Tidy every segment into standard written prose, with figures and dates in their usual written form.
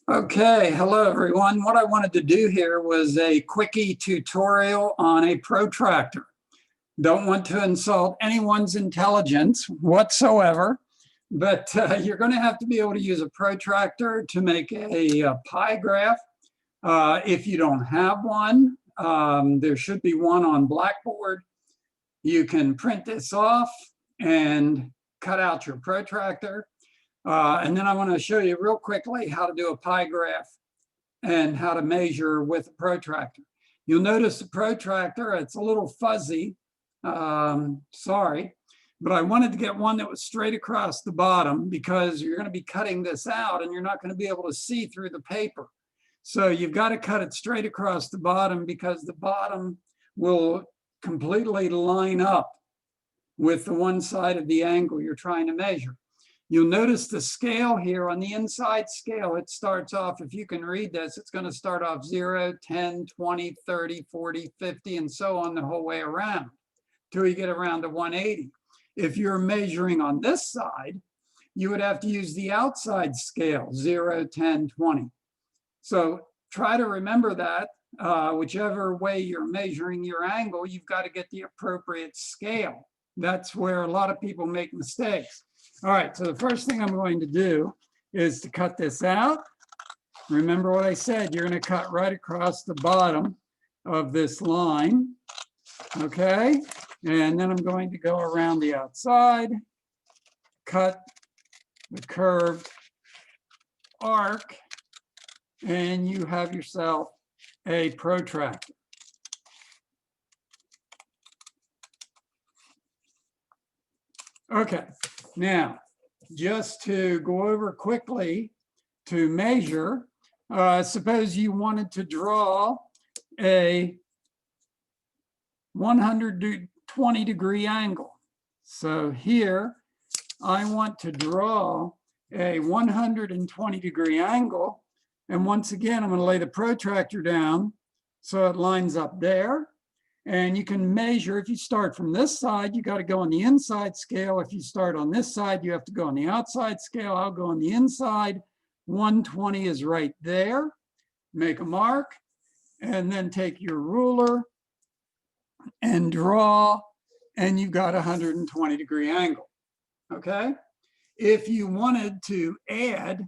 Okay, hello everyone. What I wanted to do here was a quickie tutorial on a protractor. Don't want to insult anyone's intelligence whatsoever, but you're going to have to be able to use a protractor to make a pie graph. If you don't have one, there should be one on Blackboard. You can print this off and cut out your protractor. And then I want to show you real quickly how to do a pie graph and how to measure with a protractor. You'll notice the protractor, it's a little fuzzy. Sorry, but I wanted to get one that was straight across the bottom because you're going to be cutting this out and you're not going to be able to see through the paper. So you've got to cut it straight across the bottom because the bottom will completely line up with the one side of the angle you're trying to measure. You'll notice the scale here on the inside scale, it starts off, if you can read this, it's going to start off 0, 10, 20, 30, 40, 50, and so on the whole way around till you get around to 180. If you're measuring on this side, you would have to use the outside scale, 0, 10, 20. So try to remember that. Whichever way you're measuring your angle, you've got to get the appropriate scale. That's where a lot of people make mistakes. All right, so the first thing I'm going to do is to cut this out. Remember what I said, you're going to cut right across the bottom of this line, okay? And then I'm going to go around the outside, cut the curved arc, and you have yourself a protractor. Okay, now, just to go over quickly to measure, suppose you wanted to draw a 120-degree angle. So here, I want to draw a 120-degree angle. And once again, I'm going to lay the protractor down so it lines up there. And you can measure, if you start from this side, you got to go on the inside scale. If you start on this side, you have to go on the outside scale. I'll go on the inside. 120 is right there. Make a mark, and then take your ruler and draw, and you've got a 120-degree angle, okay? If you wanted to add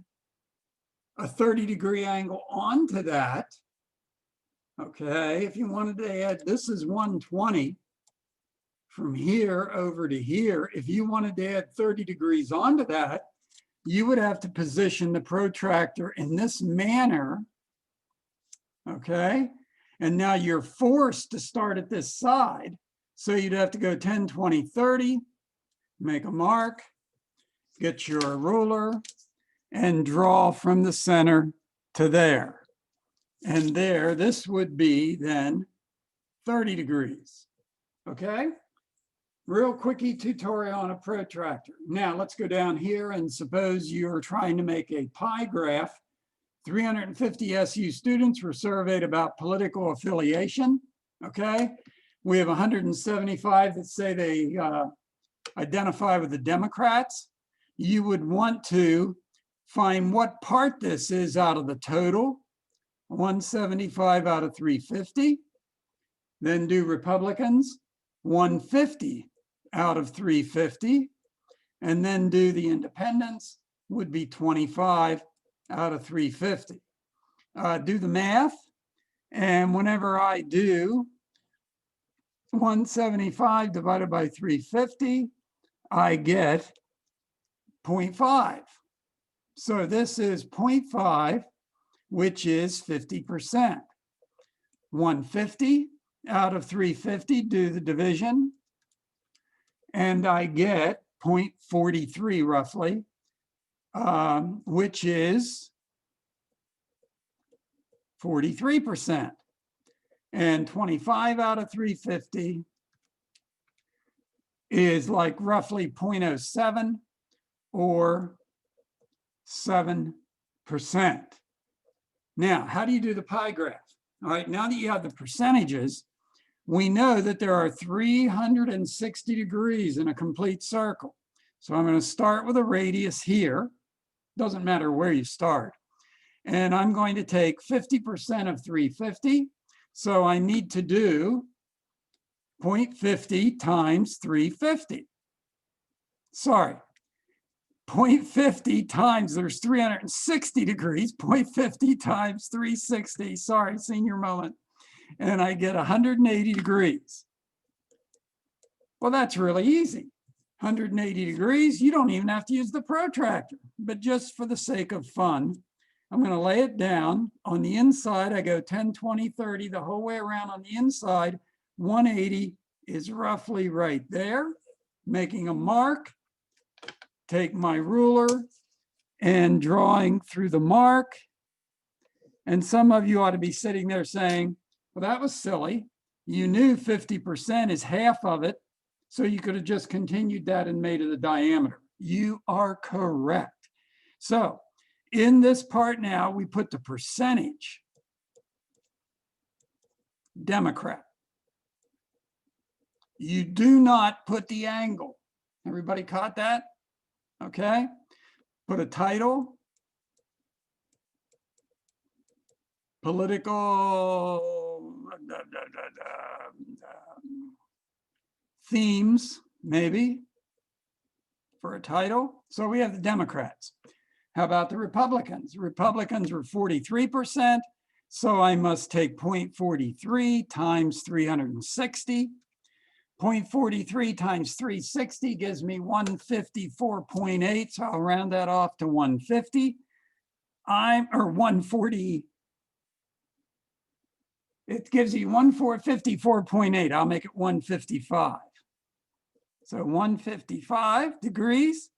a 30-degree angle onto that, okay, if you wanted to add, this is 120 from here over to here. If you wanted to add 30 degrees onto that, you would have to position the protractor in this manner, okay? And now you're forced to start at this side. So you'd have to go 10, 20, 30, make a mark, get your ruler, and draw from the center to there. And there, this would be then 30 degrees, okay? Real quickie tutorial on a protractor. Now let's go down here and suppose you're trying to make a pie graph. 350 SU students were surveyed about political affiliation, okay? We have 175 that say they identify with the Democrats. You would want to find what part this is out of the total. 175 out of 350, then do Republicans, 150 out of 350, and then do the independents, would be 25 out of 350. Do the math, and whenever I do 175 divided by 350, I get 0.5. So this is 0.5, which is 50%. 150 out of 350, do the division, and I get 0.43 roughly, which is 43%. And 25 out of 350 is like roughly 0.07 or 7%. Now, how do you do the pie graph? All right, now that you have the percentages, we know that there are 360 degrees in a complete circle. So I'm going to start with a radius here. Doesn't matter where you start. And I'm going to take 50% of 350. So I need to do 0.50 times 350. Sorry, 0.50 times, there's 360 degrees, 0.50 times 360. Sorry, senior moment. And I get 180 degrees. Well, that's really easy. 180 degrees, you don't even have to use the protractor. But just for the sake of fun, I'm going to lay it down. On the inside, I go 10, 20, 30, the whole way around on the inside. 180 is roughly right there. Making a mark, take my ruler and drawing through the mark. And some of you ought to be sitting there saying, well, that was silly. You knew 50% is half of it, so you could have just continued that and made it a diameter. You are correct. So in this part now, we put the percentage, Democrat. You do not put the angle. Everybody caught that? Okay. Put a title, political themes, maybe, for a title. So we have the Democrats. How about the Republicans? Republicans were 43%. So I must take 0.43 times 360. 0.43 times 360 gives me 154.8. So I'll round that off to 150. Or 140. It gives you 154.8. I'll make it 155. So 155 degrees.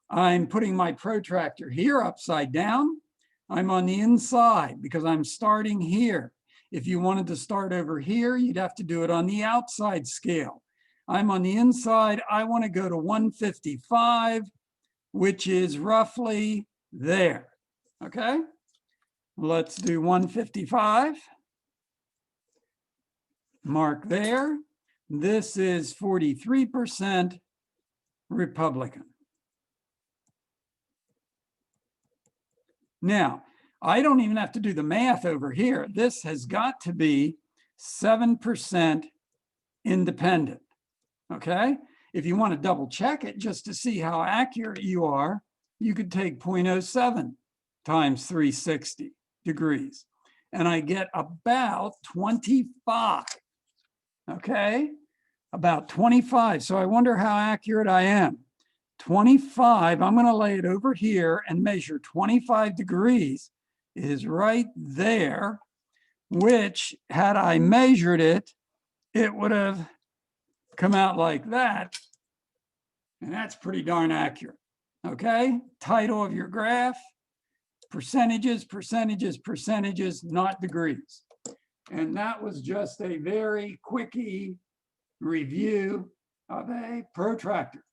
I'm putting my protractor here upside down. I'm on the inside because I'm starting here. If you wanted to start over here, you'd have to do it on the outside scale. I'm on the inside. I want to go to 155, which is roughly there. Okay, let's do 155. Mark there. This is 43% Republican. Now, I don't even have to do the math over here. This has got to be 7% independent. Okay, if you want to double check it just to see how accurate you are, you could take 0.07 times 360 degrees, and I get about 25. Okay, about 25. So I wonder how accurate I am. 25, I'm going to lay it over here and measure 25 degrees is right there, which had I measured it, it would have come out like that. And that's pretty darn accurate. Okay, title of your graph, percentages, percentages, percentages, not degrees. And that was just a very quickie review of a protractor.